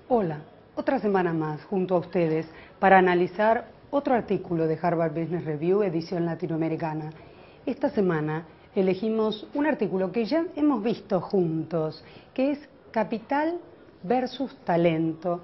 Hola, otra semana más junto a ustedes para analizar otro artículo de Harvard Business Review, edición latinoamericana. Esta semana elegimos un artículo que ya hemos visto juntos, que es Capital versus Talento.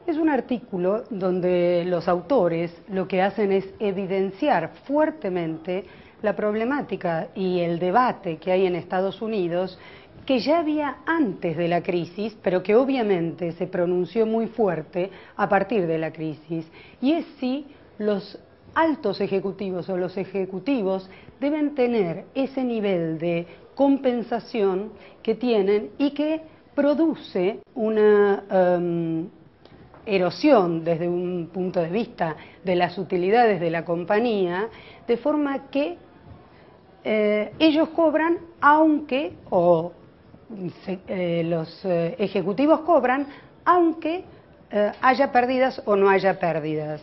Es un artículo donde los autores lo que hacen es evidenciar fuertemente la problemática y el debate que hay en Estados Unidos, que ya había antes de la crisis, pero que obviamente se pronunció muy fuerte a partir de la crisis, y es si los altos ejecutivos o los ejecutivos deben tener ese nivel de compensación que tienen y que produce una erosión desde un punto de vista de las utilidades de la compañía, de forma que ellos cobran aunque, los ejecutivos cobran aunque haya pérdidas o no haya pérdidas.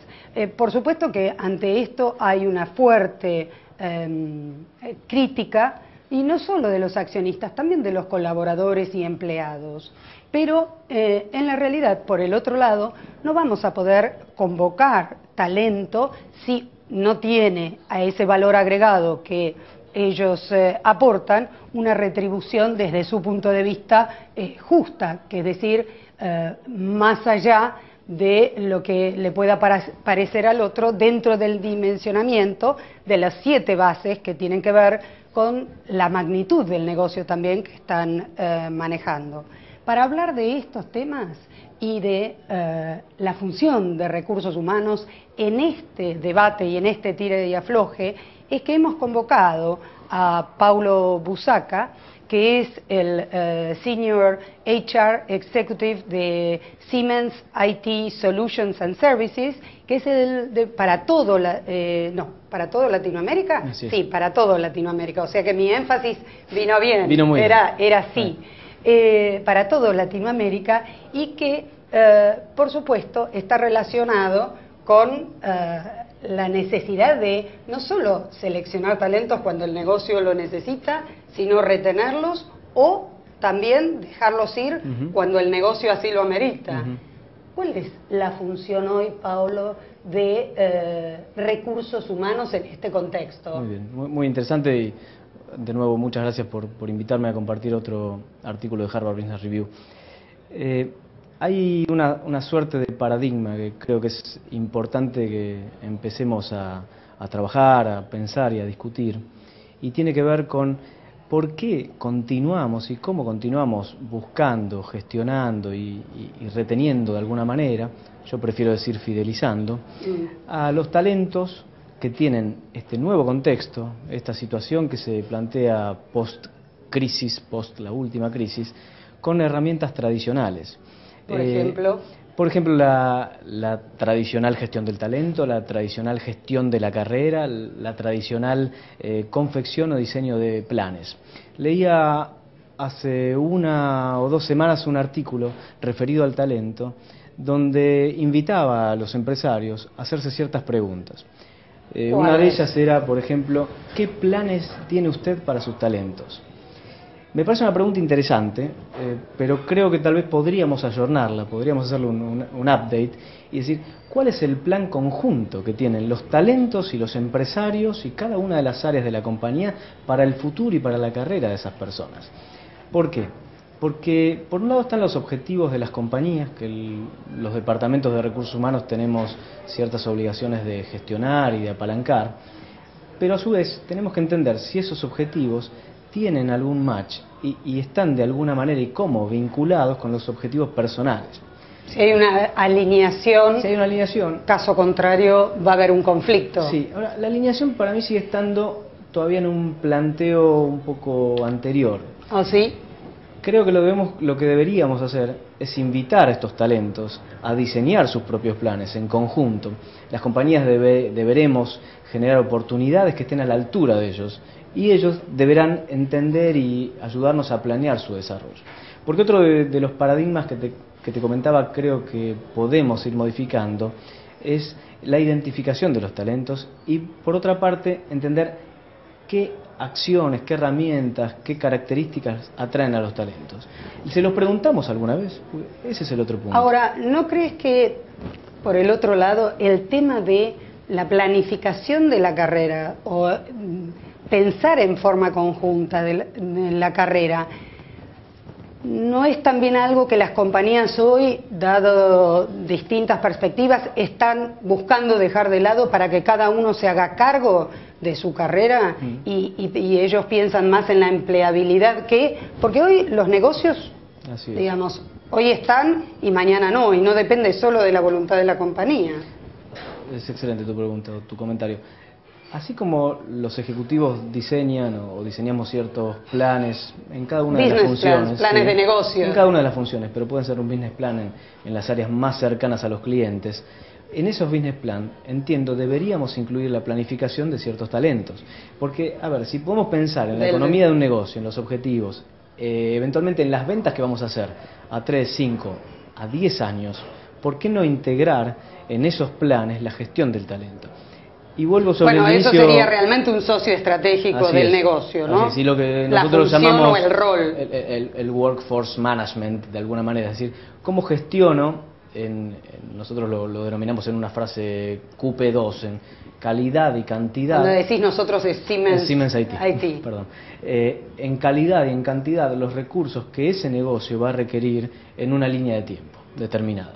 Por supuesto que ante esto hay una fuerte crítica, y no solo de los accionistas, también de los colaboradores y empleados. Pero en la realidad, por el otro lado, no vamos a poder convocar talento si no tiene a ese valor agregado que ellos aportan una retribución desde su punto de vista justa, que es decir, más allá de lo que le pueda parecer al otro dentro del dimensionamiento de las 7 bases que tienen que ver con la magnitud del negocio también que están manejando. Para hablar de estos temas y de la función de recursos humanos en este debate y en este tire y afloje, es que hemos convocado a Paulo Busaca, que es el Senior HR Executive de Siemens IT Solutions and Services, que es el para todo ¿para todo Latinoamérica? Sí, para todo Latinoamérica, o sea que mi énfasis vino bien, vino muy era así, para todo Latinoamérica, y que por supuesto está relacionado con la necesidad de no solo seleccionar talentos cuando el negocio lo necesita, sino retenerlos o también dejarlos ir cuando el negocio así lo amerita. ¿Cuál es la función hoy, Paulo, de recursos humanos en este contexto? Muy bien, muy interesante, y de nuevo muchas gracias por invitarme a compartir otro artículo de Harvard Business Review. Hay una suerte de paradigma que creo que es importante que empecemos a trabajar, a pensar y a discutir, y tiene que ver con por qué continuamos y cómo continuamos buscando, gestionando y reteniendo de alguna manera, yo prefiero decir fidelizando, a los talentos que tienen este nuevo contexto, esta situación que se plantea post-crisis, post la última crisis, con herramientas tradicionales. Por ejemplo, la tradicional gestión del talento, la tradicional gestión de la carrera, la tradicional confección o diseño de planes. Leía hace 1 o 2 semanas un artículo referido al talento, donde invitaba a los empresarios a hacerse ciertas preguntas. Una de ellas era, por ejemplo, ¿qué planes tiene usted para sus talentos? Me parece una pregunta interesante, pero creo que tal vez podríamos ayornarla, podríamos hacerle un update y decir, ¿cuál es el plan conjunto que tienen los talentos y los empresarios y cada una de las áreas de la compañía para el futuro y para la carrera de esas personas? ¿Por qué? Porque por un lado están los objetivos de las compañías, que los departamentos de recursos humanos tenemos ciertas obligaciones de gestionar y de apalancar, pero a su vez tenemos que entender si esos objetivos tienen algún match y están de alguna manera y cómo vinculados con los objetivos personales. Si hay una alineación, caso contrario va a haber un conflicto. Sí, ahora la alineación para mí sigue estando todavía en un planteo un poco anterior. ¿Oh, sí? Creo que lo que deberíamos hacer es invitar a estos talentos a diseñar sus propios planes en conjunto. Las compañías deberemos generar oportunidades que estén a la altura de ellos, y ellos deberán entender y ayudarnos a planear su desarrollo. Porque otro de los paradigmas que te comentaba, creo que podemos ir modificando, es la identificación de los talentos y, por otra parte, entender qué acciones, qué herramientas, qué características atraen a los talentos? ¿Se los preguntamos alguna vez? Ese es el otro punto. Ahora, ¿no crees que, por el otro lado, el tema de la planificación de la carrera o pensar en forma conjunta de la carrera no es también algo que las compañías hoy, dado distintas perspectivas, están buscando dejar de lado para que cada uno se haga cargo de su carrera y ellos piensan más en la empleabilidad porque hoy los negocios, digamos, hoy están y mañana no, y no depende solo de la voluntad de la compañía? Es excelente tu pregunta, tu comentario. Así como los ejecutivos diseñan o diseñamos ciertos planes en cada una de las funciones. Planes de negocio. En cada una de las funciones, pero pueden ser un business plan en las áreas más cercanas a los clientes. En esos business plan, entiendo, deberíamos incluir la planificación de ciertos talentos. Porque, a ver, si podemos pensar en la economía de un negocio, en los objetivos, eventualmente en las ventas que vamos a hacer a 3, 5, a 10 años, ¿por qué no integrar en esos planes la gestión del talento? Y vuelvo sobre el inicio. Eso sería realmente un socio estratégico del negocio, ¿no? Así es, lo que nosotros la función llamamos o el rol. El workforce management, de alguna manera. Es decir, ¿cómo gestiono? Nosotros lo denominamos en una frase QP2, en calidad y cantidad. Cuando decís nosotros es Siemens IT. Perdón. En calidad y en cantidad los recursos que ese negocio va a requerir en una línea de tiempo determinada.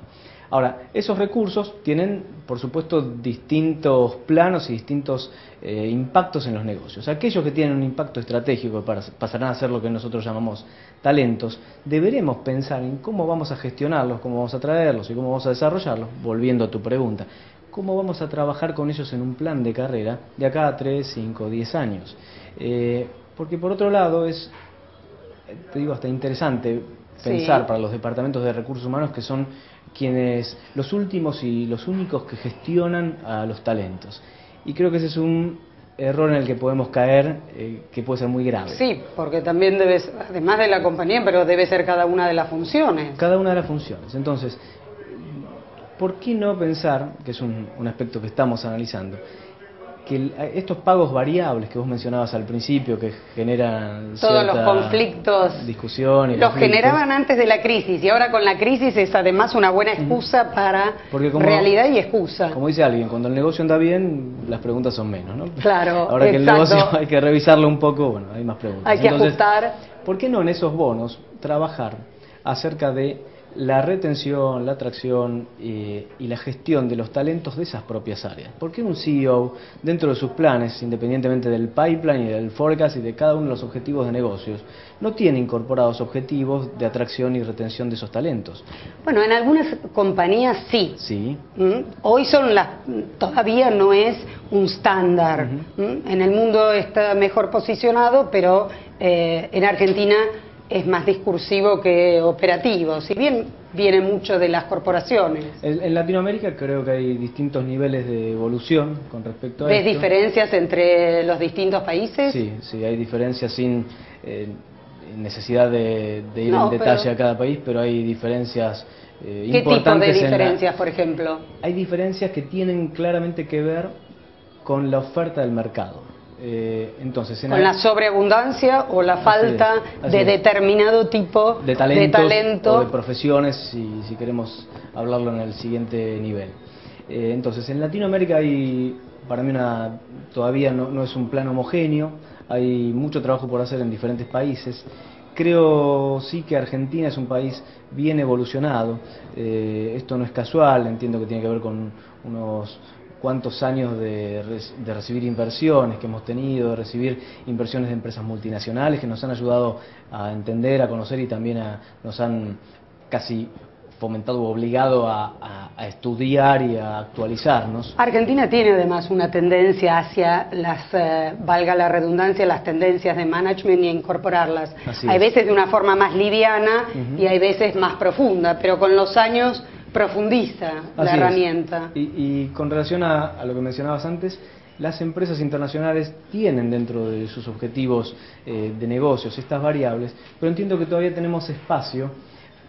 Ahora, esos recursos tienen, por supuesto, distintos planos y distintos impactos en los negocios. Aquellos que tienen un impacto estratégico pasarán a ser lo que nosotros llamamos talentos. Deberemos pensar en cómo vamos a gestionarlos, cómo vamos a traerlos y cómo vamos a desarrollarlos. Volviendo a tu pregunta, ¿cómo vamos a trabajar con ellos en un plan de carrera de acá a 3, 5, 10 años? Porque por otro lado te digo, hasta interesante pensar para los departamentos de recursos humanos que son quienes los últimos y los únicos que gestionan a los talentos. Y creo que ese es un error en el que podemos caer, que puede ser muy grave. Sí, porque también además de la compañía, pero debe ser cada una de las funciones. Cada una de las funciones. Entonces, ¿por qué no pensar, que es un aspecto que estamos analizando, que estos pagos variables que vos mencionabas al principio, que generan todos los conflictos, discusión y los generaban antes de la crisis, y ahora con la crisis es además una buena excusa para realidad y excusa. Como dice alguien, cuando el negocio anda bien, las preguntas son menos, ¿no? Claro, ahora que el negocio hay que revisarlo un poco, bueno, hay más preguntas. Hay que ajustar. ¿Por qué no en esos bonos trabajar acerca de la retención, la atracción y la gestión de los talentos de esas propias áreas? ¿Por qué un CEO, dentro de sus planes, independientemente del pipeline y del forecast y de cada uno de los objetivos de negocios, no tiene incorporados objetivos de atracción y retención de esos talentos? Bueno, en algunas compañías sí. Sí. Hoy todavía no es un estándar. En el mundo está mejor posicionado, pero en Argentina es más discursivo que operativo, si bien viene mucho de las corporaciones. En Latinoamérica creo que hay distintos niveles de evolución con respecto a esto. ¿Ves diferencias entre los distintos países? Sí, hay diferencias sin necesidad de ir en detalle a cada país, pero hay diferencias importantes. ¿Qué tipo de diferencias, por ejemplo? Hay diferencias que tienen claramente que ver con la oferta del mercado. Entonces, con la sobreabundancia o la falta de determinado tipo de talento o de profesiones, si queremos hablarlo en el siguiente nivel. Entonces, en Latinoamérica hay, para mí, todavía no es un plan homogéneo, hay mucho trabajo por hacer en diferentes países. Creo sí que Argentina es un país bien evolucionado. Esto no es casual, entiendo que tiene que ver con unos cuántos años de recibir inversiones que hemos tenido, de recibir inversiones de empresas multinacionales que nos han ayudado a entender, a conocer y también nos han casi fomentado o obligado a estudiar y a actualizarnos. Argentina tiene además una tendencia hacia valga la redundancia, las tendencias de management y a incorporarlas. Hay veces de una forma más liviana y hay veces más profunda, pero con los años profundiza la herramienta. Y con relación a lo que mencionabas antes, las empresas internacionales tienen dentro de sus objetivos de negocios estas variables, pero entiendo que todavía tenemos espacio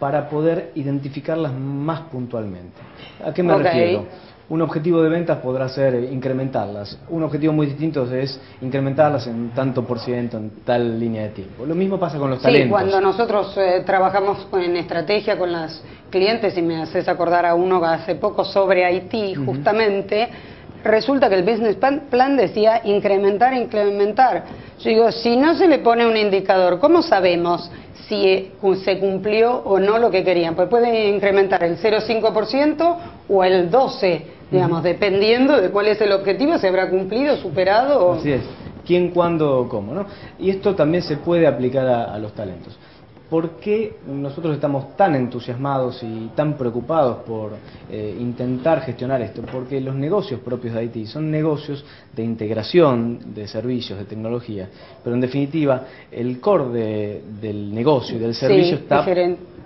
para poder identificarlas más puntualmente. ¿A qué me Ok. refiero? Un objetivo de ventas podrá ser incrementarlas. Un objetivo muy distinto es incrementarlas en tanto por ciento, en tal línea de tiempo. Lo mismo pasa con los talentos. Sí, cuando nosotros trabajamos en estrategia con las clientes, y me haces acordar a uno hace poco sobre Haití, justamente, resulta que el business plan decía incrementar, incrementar. Yo digo, si no se le pone un indicador, ¿cómo sabemos si se cumplió o no lo que querían? Pues puede incrementar el 0,5% o el 12%, digamos, dependiendo de cuál es el objetivo, se habrá cumplido, superado. O... Así es. ¿Quién, cuándo, cómo? ¿No? Y esto también se puede aplicar a los talentos. ¿Por qué nosotros estamos tan entusiasmados y tan preocupados por intentar gestionar esto? Porque los negocios propios de Haití son negocios de integración de servicios, de tecnología, pero en definitiva el core del negocio y del servicio está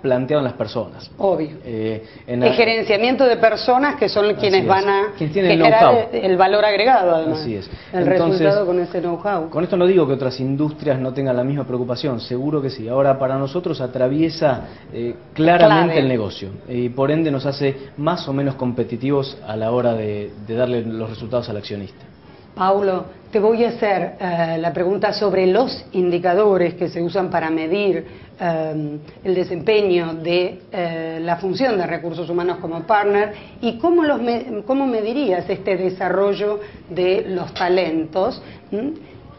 planteado en las personas. Obvio. El gerenciamiento de personas que son quienes van a generar el valor agregado, además. Así es. El resultado con ese know-how. Con esto no digo que otras industrias no tengan la misma preocupación, seguro que sí. Ahora, para nosotros atraviesa claramente el negocio y por ende nos hace más o menos competitivos a la hora de darle los resultados al accionista. Paulo, te voy a hacer la pregunta sobre los indicadores que se usan para medir el desempeño de la función de recursos humanos como partner y cómo medirías este desarrollo de los talentos,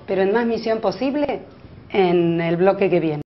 pero en Más Misión Posible en el bloque que viene.